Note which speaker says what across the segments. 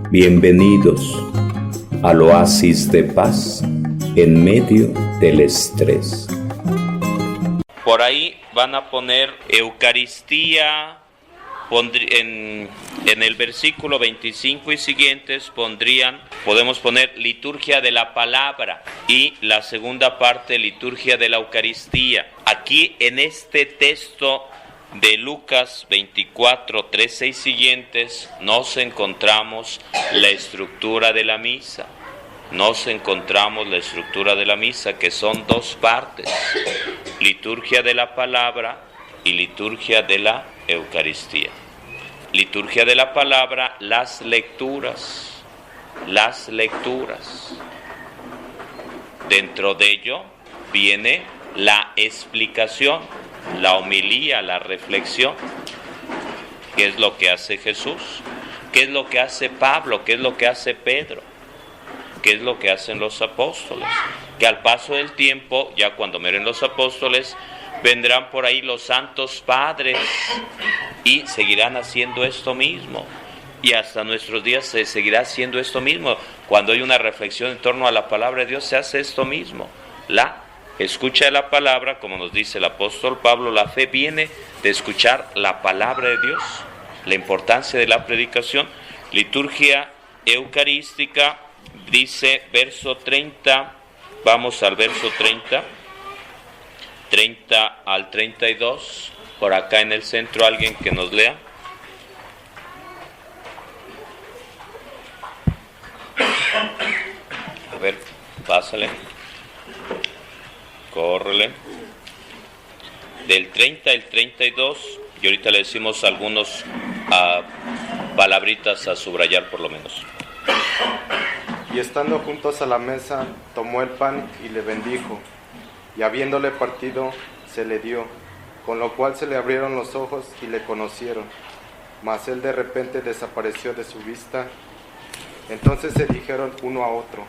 Speaker 1: Bienvenidos al oasis de paz en medio del estrés.
Speaker 2: Por ahí van a poner Eucaristía, en el versículo 25 y siguientes podemos poner liturgia de la palabra y la segunda parte liturgia de la Eucaristía. Aquí en este texto de Lucas 24, 13 y siguientes nos encontramos la estructura de la misa. Que son dos partes, liturgia de la palabra y liturgia de la Eucaristía. Liturgia de la palabra, las lecturas. Dentro de ello viene la explicación, la homilía, la reflexión. ¿Qué es lo que hace Jesús? ¿Qué es lo que hace Pablo? ¿Qué es lo que hace Pedro? ¿Qué es lo que hacen los apóstoles? Que al paso del tiempo, ya cuando mueren los apóstoles, vendrán por ahí los santos padres y seguirán haciendo esto mismo. Y hasta nuestros días se seguirá haciendo esto mismo. Cuando hay una reflexión en torno a la palabra de Dios, se hace esto mismo. La escucha de la palabra, como nos dice el apóstol Pablo, la fe viene de escuchar la palabra de Dios. La importancia de la predicación. Liturgia eucarística, dice verso 30, vamos al verso 30 al 32, por acá en el centro, alguien que nos lea. A ver, pásale, córrele. Del 30 al 32, y ahorita le decimos algunos palabritas a subrayar por lo menos.
Speaker 3: Y estando juntos a la mesa, tomó el pan y le bendijo, y habiéndole partido, se le dio, con lo cual se le abrieron los ojos y le conocieron. Mas él de repente desapareció de su vista. Entonces se dijeron uno a otro: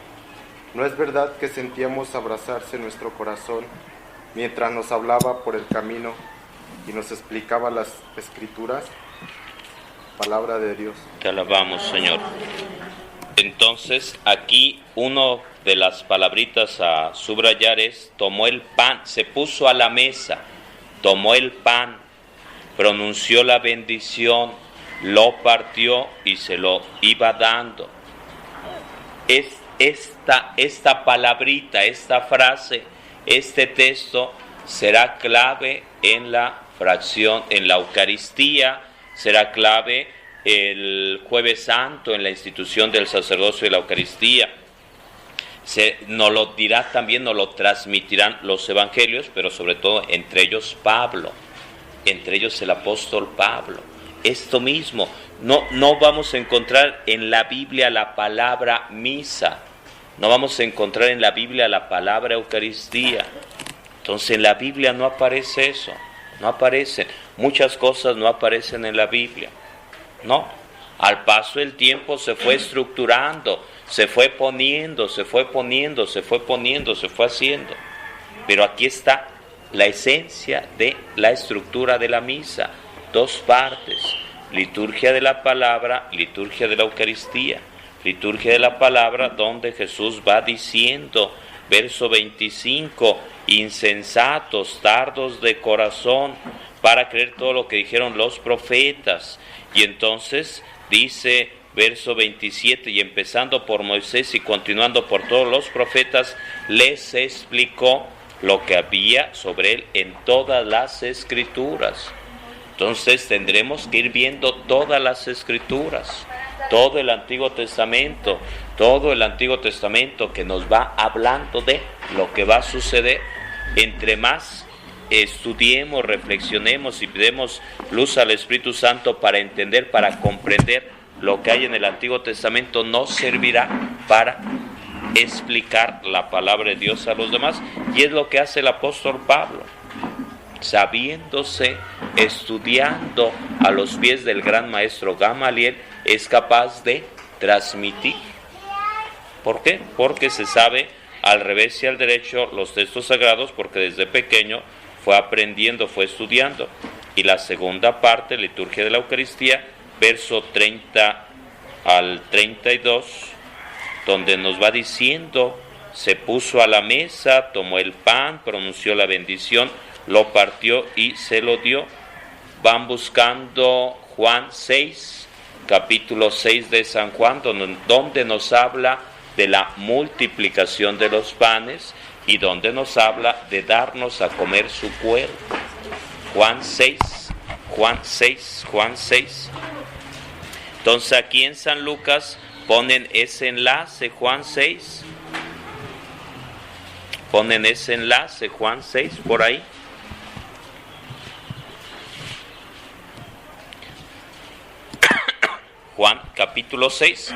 Speaker 3: ¿no es verdad que sentíamos abrazarse nuestro corazón mientras nos hablaba por el camino y nos explicaba las Escrituras? Palabra de Dios.
Speaker 2: Te alabamos, Señor. Entonces, aquí uno de las palabritas a subrayar es: tomó el pan, se puso a la mesa, tomó el pan, pronunció la bendición, lo partió y se lo iba dando. Esta palabrita, esta frase, este texto será clave en la fracción, en la Eucaristía, será clave el Jueves Santo en la institución del sacerdocio de la Eucaristía. Nos lo dirá también, nos lo transmitirán los evangelios, pero sobre todo entre ellos Pablo, entre ellos el apóstol Pablo. Esto mismo, no vamos a encontrar en la Biblia la palabra misa, no vamos a encontrar en la Biblia la palabra Eucaristía. Entonces en la Biblia no aparece eso, no aparecen, muchas cosas no aparecen en la Biblia. No, al paso del tiempo se fue estructurando, se fue poniendo, se fue haciendo. Pero aquí está la esencia de la estructura de la misa, dos partes: liturgia de la palabra, liturgia de la Eucaristía. Liturgia de la palabra, donde Jesús va diciendo, verso 25, insensatos, tardos de corazón, para creer todo lo que dijeron los profetas. Y entonces dice, verso 27, y empezando por Moisés y continuando por todos los profetas, les explicó lo que había sobre él en todas las Escrituras. Entonces tendremos que ir viendo todas las Escrituras, todo el Antiguo Testamento que nos va hablando de lo que va a suceder. Entre más estudiemos, reflexionemos y pidamos luz al Espíritu Santo para entender, para comprender lo que hay en el Antiguo Testamento, nos servirá para explicar la palabra de Dios a los demás. Y es lo que hace el apóstol Pablo, sabiéndose, estudiando a los pies del gran maestro Gamaliel, es capaz de transmitir. ¿Por qué? Porque se sabe al revés y al derecho los textos sagrados, porque desde pequeño fue aprendiendo, fue estudiando. Y la segunda parte, liturgia de la Eucaristía, verso 30 al 32, donde nos va diciendo, se puso a la mesa, tomó el pan, pronunció la bendición, lo partió y se lo dio. Van buscando Juan 6, capítulo 6 de San Juan, donde nos habla de la multiplicación de los panes y donde nos habla de darnos a comer su cuerpo. Juan 6. Entonces aquí en San Lucas ponen ese enlace, Juan 6. Ponen ese enlace, Juan 6, por ahí. Juan capítulo 6.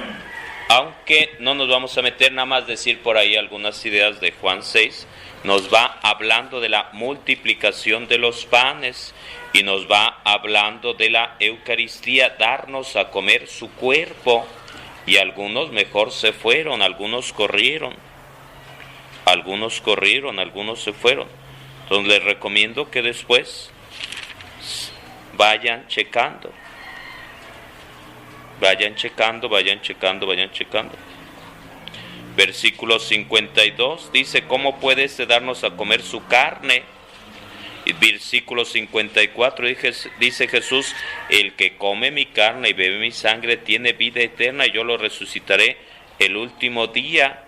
Speaker 2: Aunque no nos vamos a meter, nada más decir por ahí algunas ideas de Juan 6. Nos va hablando de la multiplicación de los panes y nos va hablando de la Eucaristía, darnos a comer su cuerpo. Y algunos mejor se fueron, algunos corrieron, algunos se fueron. Entonces les recomiendo que después vayan checando. Versículo 52 dice, ¿cómo puede darnos a comer su carne? Y versículo 54 dice Jesús, el que come mi carne y bebe mi sangre tiene vida eterna y yo lo resucitaré el último día.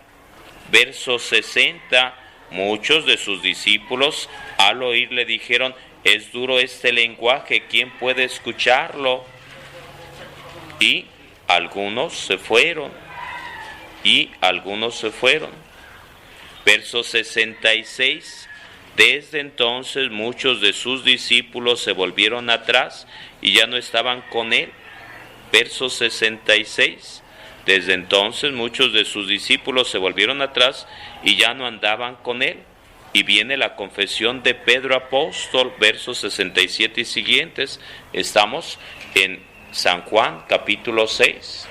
Speaker 2: Verso 60, muchos de sus discípulos al oír le dijeron, es duro este lenguaje, ¿quién puede escucharlo? Y algunos se fueron. Verso 66, desde entonces muchos de sus discípulos se volvieron atrás y ya no estaban con él. Verso 66, desde entonces muchos de sus discípulos se volvieron atrás y ya no andaban con él. Y viene la confesión de Pedro apóstol, versos 67 y siguientes. Estamos en San Juan capítulo 6.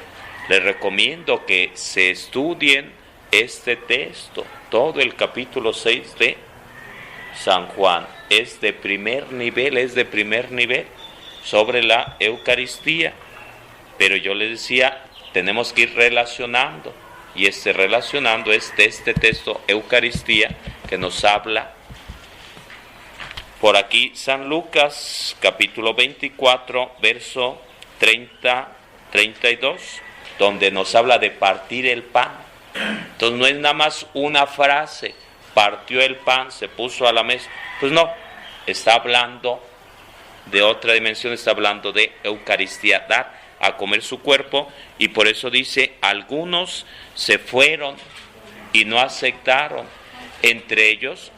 Speaker 2: Les recomiendo que se estudien este texto. Todo el capítulo 6 de San Juan es de primer nivel, sobre la Eucaristía. Pero yo les decía, tenemos que ir relacionando. Y relacionando este texto, Eucaristía, que nos habla. Por aquí San Lucas capítulo 24, verso 30-32, donde nos habla de partir el pan. Entonces no es nada más una frase, partió el pan, se puso a la mesa. Pues no, está hablando de otra dimensión, está hablando de Eucaristía, dar a comer su cuerpo, y por eso dice, algunos se fueron y no aceptaron, entre ellos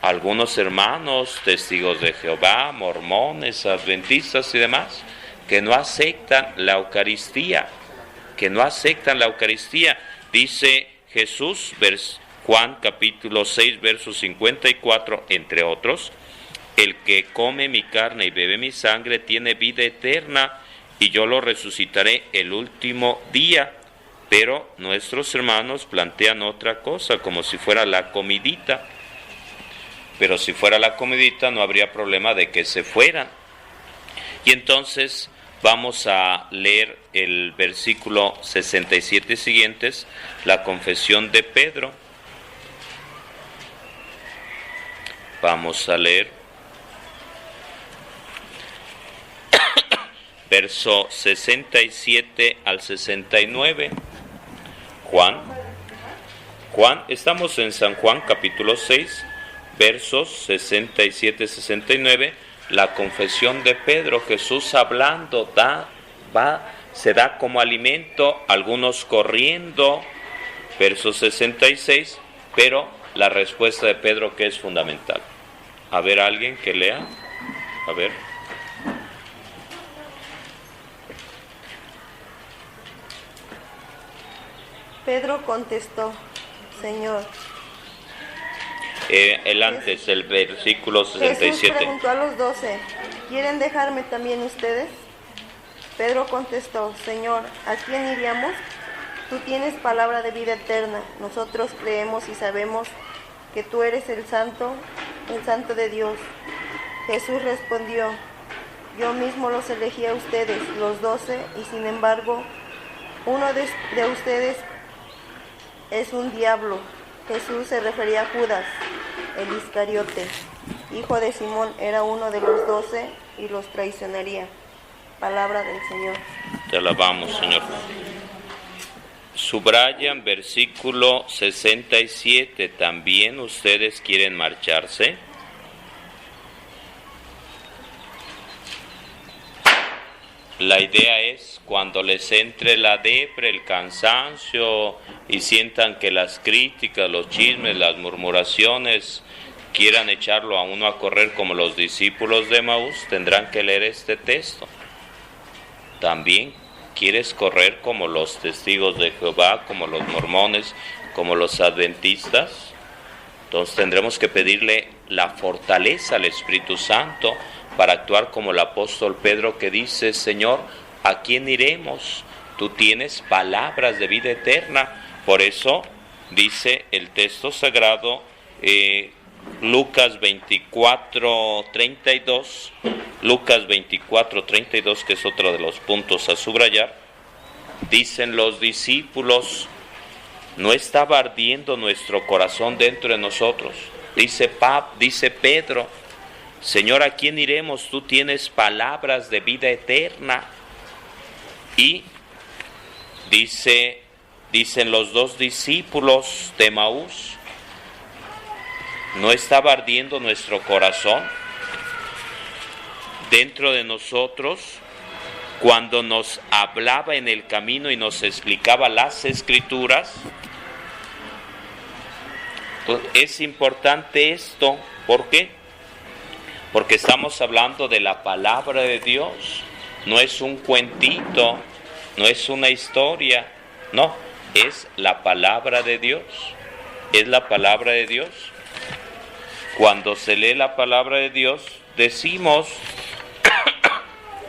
Speaker 2: algunos hermanos, testigos de Jehová, mormones, adventistas y demás, que no aceptan la Eucaristía, Dice Jesús, Juan capítulo 6, verso 54, entre otros, el que come mi carne y bebe mi sangre tiene vida eterna, y yo lo resucitaré el último día. Pero nuestros hermanos plantean otra cosa, como si fuera la comidita. Pero si fuera la comidita no habría problema de que se fueran. Y entonces vamos a leer el versículo 67 siguientes, la confesión de Pedro. Vamos a leer verso 67 al 69. Juan, estamos en San Juan capítulo 6, versos 67-69, la confesión de Pedro. Jesús hablando, se da como alimento, algunos corriendo, verso 66, pero la respuesta de Pedro, que es fundamental. A ver, alguien que lea, a ver.
Speaker 4: Pedro contestó, Señor.
Speaker 2: El versículo 67.
Speaker 4: Jesús preguntó a los 12, ¿quieren dejarme también ustedes? Pedro contestó, Señor, ¿a quién iríamos? Tú tienes palabra de vida eterna. Nosotros creemos y sabemos que tú eres el Santo de Dios. Jesús respondió, yo mismo los elegí a ustedes, los 12, y sin embargo, Uno de ustedes es un diablo. Jesús se refería a Judas, el Iscariote, hijo de Simón, era uno de los 12 y los traicionaría. Palabra del Señor.
Speaker 2: Te alabamos, Señor. Subrayan versículo 67. ¿También ustedes quieren marcharse? La idea es cuando les entre la depre, el cansancio y sientan que las críticas, los chismes, las murmuraciones quieran echarlo a uno a correr como los discípulos de Emaús, tendrán que leer este texto. También quieres correr como los testigos de Jehová, como los mormones, como los adventistas. Entonces tendremos que pedirle la fortaleza al Espíritu Santo para actuar como el apóstol Pedro, que dice: Señor, ¿a quién iremos? Tú tienes palabras de vida eterna. Por eso dice el texto sagrado, Lucas 24:32, Lucas 24:32, que es otro de los puntos a subrayar. Dicen los discípulos: ¿no estaba ardiendo nuestro corazón dentro de nosotros? Dice Pedro: Señor, ¿a quién iremos? Tú tienes palabras de vida eterna. Y dicen los dos discípulos de Emaús: ¿no estaba ardiendo nuestro corazón dentro de nosotros cuando nos hablaba en el camino y nos explicaba las Escrituras? Entonces, es importante esto. ¿Por qué? Porque estamos hablando de la palabra de Dios. No es un cuentito, no es una historia, no, es la palabra de Dios. Es la palabra de Dios. Cuando se lee la palabra de Dios, decimos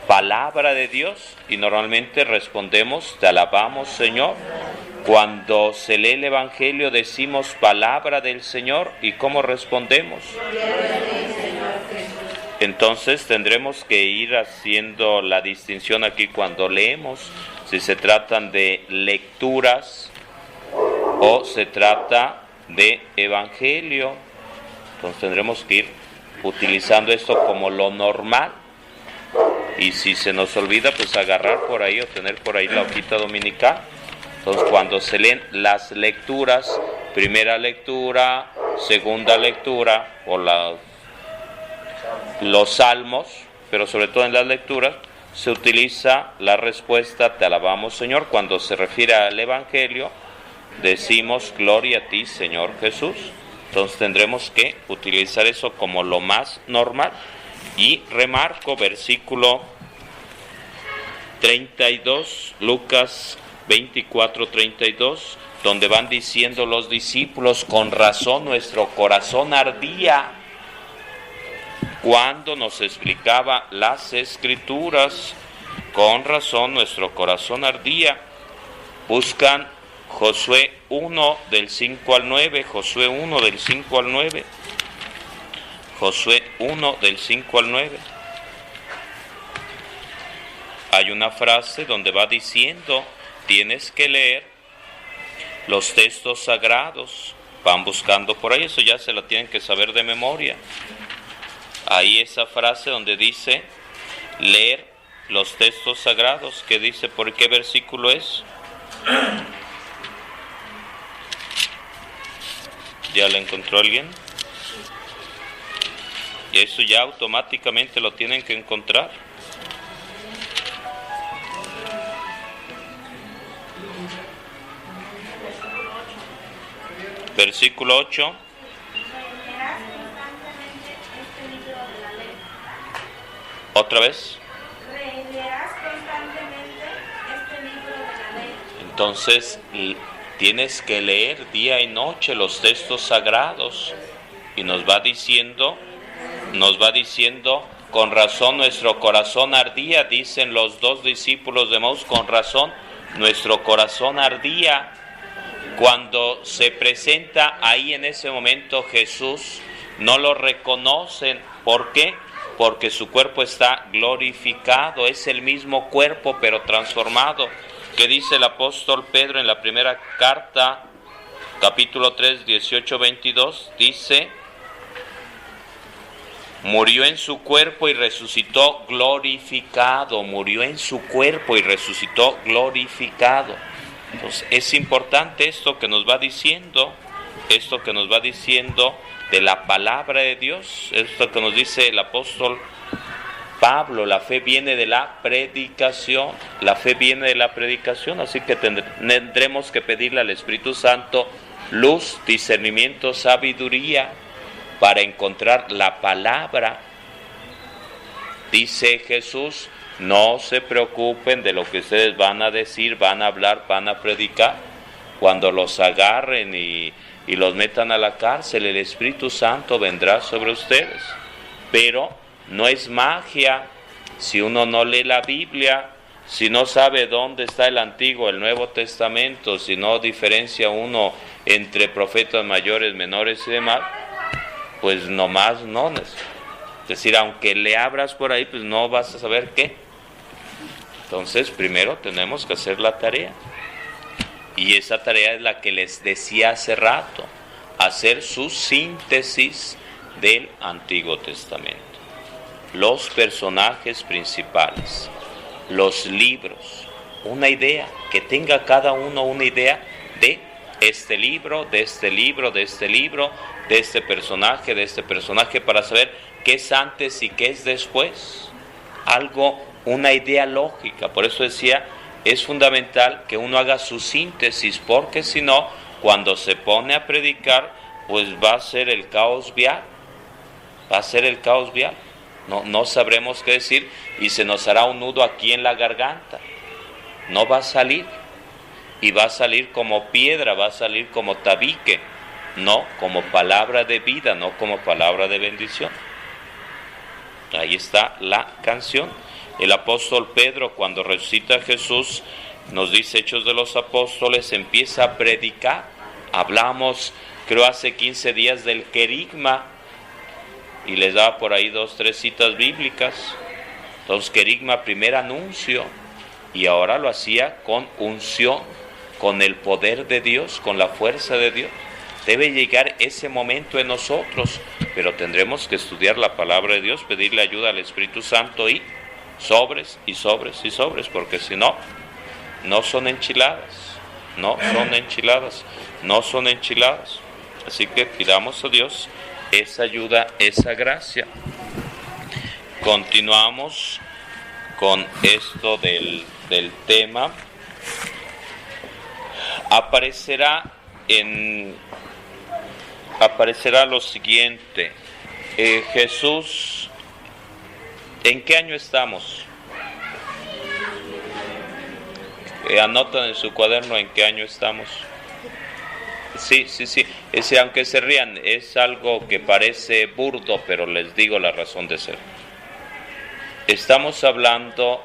Speaker 2: palabra de Dios y normalmente respondemos: te alabamos, Señor. Cuando se lee el Evangelio decimos palabra del Señor, ¿y cómo respondemos? Entonces tendremos que ir haciendo la distinción aquí cuando leemos, si se tratan de lecturas o se trata de Evangelio. Entonces tendremos que ir utilizando esto como lo normal. Y si se nos olvida, pues agarrar por ahí o tener por ahí la hojita dominical. Entonces cuando se leen las lecturas, primera lectura, segunda lectura o los salmos, pero sobre todo en las lecturas, se utiliza la respuesta: te alabamos, Señor. Cuando se refiere al Evangelio, decimos: gloria a ti, Señor Jesús. Entonces tendremos que utilizar eso como lo más normal. Y remarco versículo 32, Lucas 24:32, donde van diciendo los discípulos: con razón nuestro corazón ardía cuando nos explicaba las Escrituras. Con razón nuestro corazón ardía. Buscan Josué 1 del 5 al 9, Josué 1 del 5 al 9, Josué 1 del 5 al 9. Hay una frase donde va diciendo: tienes que leer los textos sagrados. Van buscando por ahí, eso ya se la tienen que saber de memoria. Ahí esa frase donde dice leer los textos sagrados, que dice, ¿por qué versículo es? ¿Ya la encontró alguien? Y eso ya automáticamente lo tienen que encontrar. Versículo 8. ¿Otra vez?
Speaker 5: Releerás constantemente este libro de la ley.
Speaker 2: Entonces, tienes que leer día y noche los textos sagrados. Y nos va diciendo, con razón nuestro corazón ardía, dicen los dos discípulos de Emaús, con razón nuestro corazón ardía. Cuando se presenta ahí en ese momento Jesús, no lo reconocen. ¿Por qué? Porque su cuerpo está glorificado, es el mismo cuerpo pero transformado. ¿Qué dice el apóstol Pedro en la primera carta, capítulo 3, 18-22? Dice: murió en su cuerpo y resucitó glorificado. Murió en su cuerpo y resucitó glorificado. Entonces es importante esto que nos va diciendo de la palabra de Dios, esto que nos dice el apóstol Pablo. La fe viene de la predicación, así que tendremos que pedirle al Espíritu Santo luz, discernimiento, sabiduría para encontrar la palabra. Dice Jesús: no se preocupen de lo que ustedes van a decir, van a hablar, van a predicar. Cuando los agarren y los metan a la cárcel, el Espíritu Santo vendrá sobre ustedes. Pero no es magia. Si uno no lee la Biblia, si no sabe dónde está el Antiguo, el Nuevo Testamento, si no diferencia uno entre profetas mayores, menores y demás, pues nomás no. Es decir, aunque le abras por ahí, pues no vas a saber qué. Entonces, primero tenemos que hacer la tarea. Y esa tarea es la que les decía hace rato: hacer su síntesis del Antiguo Testamento. Los personajes principales, los libros, una idea, que tenga cada uno una idea de este libro, de este libro, de este libro, de este personaje, para saber qué es antes y qué es después. Una idea lógica. Por eso decía, es fundamental que uno haga su síntesis, porque si no, cuando se pone a predicar, pues va a ser el caos vial. No sabremos qué decir y se nos hará un nudo aquí en la garganta. No va a salir. Y va a salir como piedra, va a salir como tabique, no como palabra de vida, no como palabra de bendición. Ahí está la canción. El apóstol Pedro, cuando resucita a Jesús, nos dice Hechos de los Apóstoles, empieza a predicar. Hablamos, creo, hace 15 días del querigma, y les daba por ahí 2, 3 citas bíblicas. Entonces, querigma, primer anuncio, y ahora lo hacía con unción, con el poder de Dios, con la fuerza de Dios. Debe llegar ese momento en nosotros, pero tendremos que estudiar la palabra de Dios, pedirle ayuda al Espíritu Santo y sobres, porque si no, no son enchiladas. Así que pidamos a Dios esa ayuda, esa gracia. Continuamos con esto del tema. Aparecerá lo siguiente. Jesús, ¿en qué año estamos? Anotan en su cuaderno en qué año estamos. Sí. Aunque se rían, es algo que parece burdo, pero les digo la razón de ser. Estamos hablando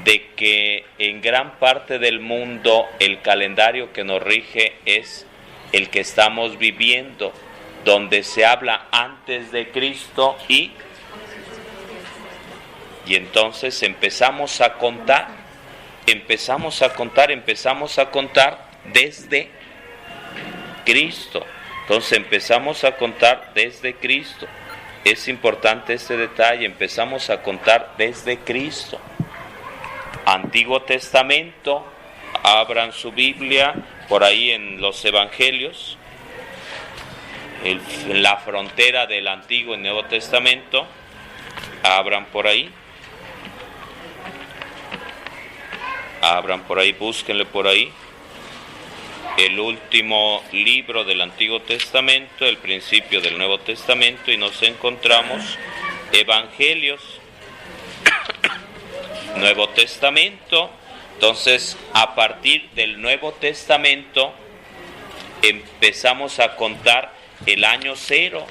Speaker 2: de que en gran parte del mundo el calendario que nos rige es el que estamos viviendo, donde se habla antes de Cristo y entonces empezamos a contar desde Cristo. Entonces empezamos a contar desde Cristo. Es importante este detalle, empezamos a contar desde Cristo. Antiguo Testamento, abran su Biblia por ahí en los Evangelios, en la frontera del Antiguo y Nuevo Testamento, abran por ahí, búsquenle por ahí, el último libro del Antiguo Testamento, el principio del Nuevo Testamento, y nos encontramos Evangelios, Nuevo Testamento. Entonces, a partir del Nuevo Testamento empezamos a contar el año 0.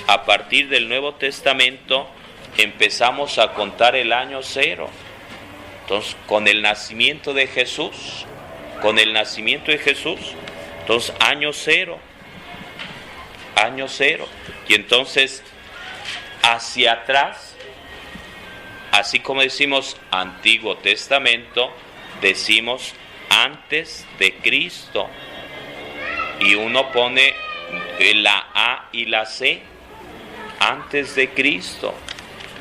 Speaker 2: A partir del Nuevo Testamento empezamos a contar el año 0. Entonces, con el nacimiento de Jesús, entonces año 0. Y entonces, hacia atrás, así como decimos Antiguo Testamento, decimos antes de Cristo. Y uno pone la A y la C, antes de Cristo.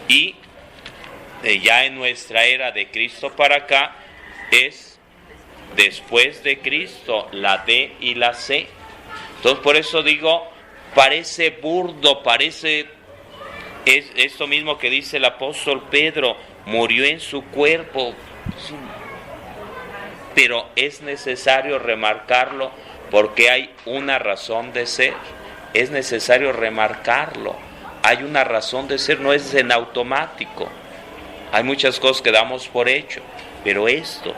Speaker 2: Y ya en nuestra era de Cristo para acá es después de Cristo, la D y la C. Entonces por eso digo, parece burdo, es esto mismo que dice el apóstol Pedro, murió en su cuerpo, pero es necesario remarcarlo porque hay una razón de ser, es necesario remarcarlo, hay una razón de ser, no es en automático. Hay muchas cosas que damos por hecho, pero esto,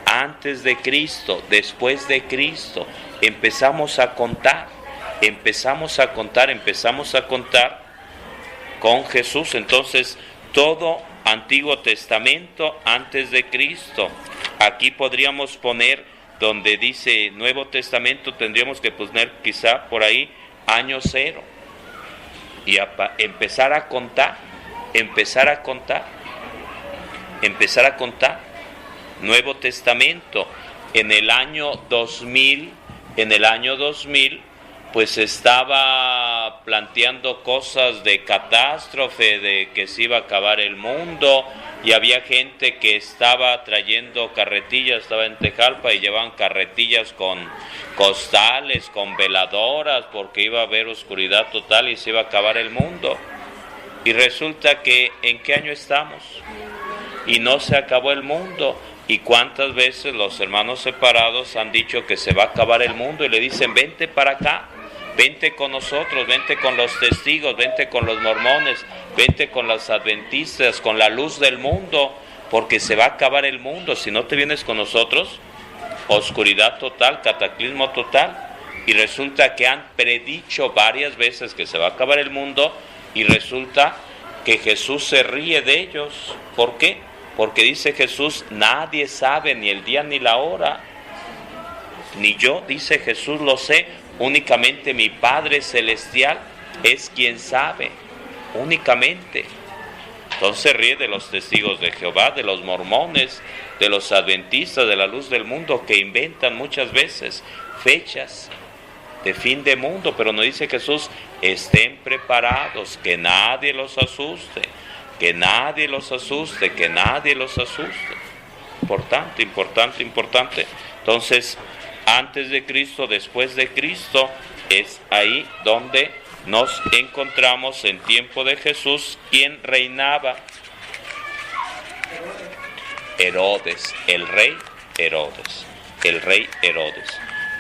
Speaker 2: antes de Cristo, después de Cristo, empezamos a contar con Jesús. Entonces, todo Antiguo Testamento antes de Cristo. Aquí podríamos poner, donde dice Nuevo Testamento, tendríamos que poner quizá por ahí año 0. Y empezar a contar. Nuevo Testamento, en el año 2000, pues estaba planteando cosas de catástrofe, de que se iba a acabar el mundo, y había gente que estaba trayendo carretillas, estaba en Tejalpa y llevaban carretillas con costales, con veladoras, porque iba a haber oscuridad total y se iba a acabar el mundo. Y resulta que, ¿en qué año estamos? Y no se acabó el mundo. ¿Y cuántas veces los hermanos separados han dicho que se va a acabar el mundo? Y le dicen, vente para acá, vente con nosotros, vente con los testigos, vente con los mormones, vente con los adventistas, con la luz del mundo, porque se va a acabar el mundo. Si no te vienes con nosotros, oscuridad total, cataclismo total. Y resulta que han predicho varias veces que se va a acabar el mundo, y resulta que Jesús se ríe de ellos. ¿Por qué? Porque dice Jesús, nadie sabe ni el día ni la hora, ni yo, dice Jesús, lo sé, únicamente mi Padre Celestial es quien sabe, únicamente. Entonces se ríe de los testigos de Jehová, de los mormones, de los adventistas, de la luz del mundo, que inventan muchas veces fechas de fin de mundo, pero no dice Jesús, estén preparados, que nadie los asuste. Que nadie los asuste. Importante. Entonces, antes de Cristo, después de Cristo, es ahí donde nos encontramos en tiempo de Jesús. ¿Quién reinaba? Herodes, el rey Herodes.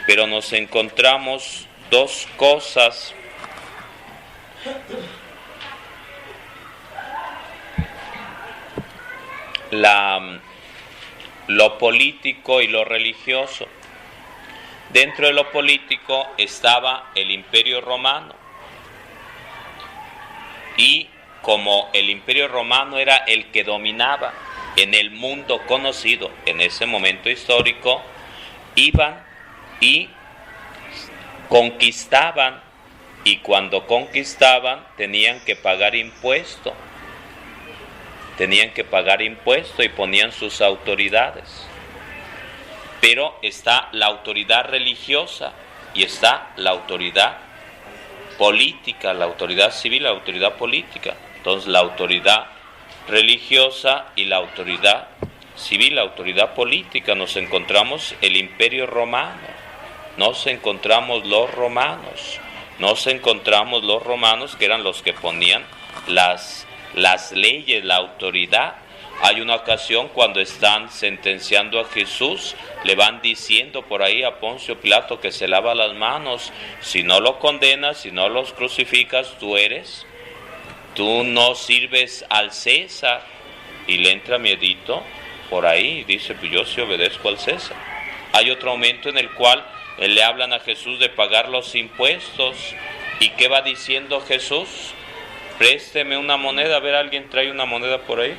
Speaker 2: Pero nos encontramos dos cosas. Lo político y lo religioso. Dentro de lo político estaba el Imperio Romano, y como el Imperio Romano era el que dominaba en el mundo conocido en ese momento histórico, iban y conquistaban, y cuando conquistaban tenían que pagar impuesto. Y ponían sus autoridades. Pero está la autoridad religiosa y está la autoridad política, la autoridad civil, la autoridad política. Entonces la autoridad religiosa y la autoridad civil, la autoridad política, nos encontramos el Imperio Romano, nos encontramos los romanos que eran los que ponían las leyes, la autoridad. Hay una ocasión cuando están sentenciando a Jesús, le van diciendo por ahí a Poncio Pilato que se lava las manos, si no lo condenas, si no los crucificas, tú no sirves al César. Y le entra miedito por ahí y dice, pues yo sí obedezco al César. Hay otro momento en el cual le hablan a Jesús de pagar los impuestos, y ¿qué va diciendo Jesús? Présteme una moneda. A ver, ¿alguien trae una moneda por ahí?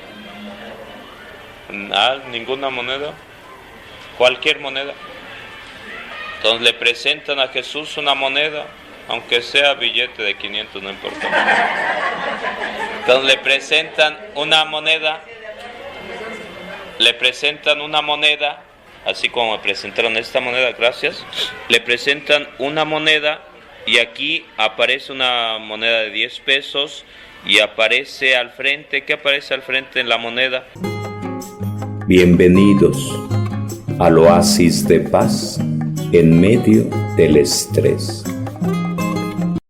Speaker 2: ¿Ninguna moneda? Cualquier moneda. Entonces le presentan a Jesús una moneda, aunque sea billete de 500, no importa. Entonces le presentan una moneda, así como me presentaron esta moneda, gracias, le presentan una moneda y aquí aparece una moneda de 10 pesos y aparece al frente, ¿qué aparece al frente en la moneda?
Speaker 1: Bienvenidos al oasis de paz en medio del estrés.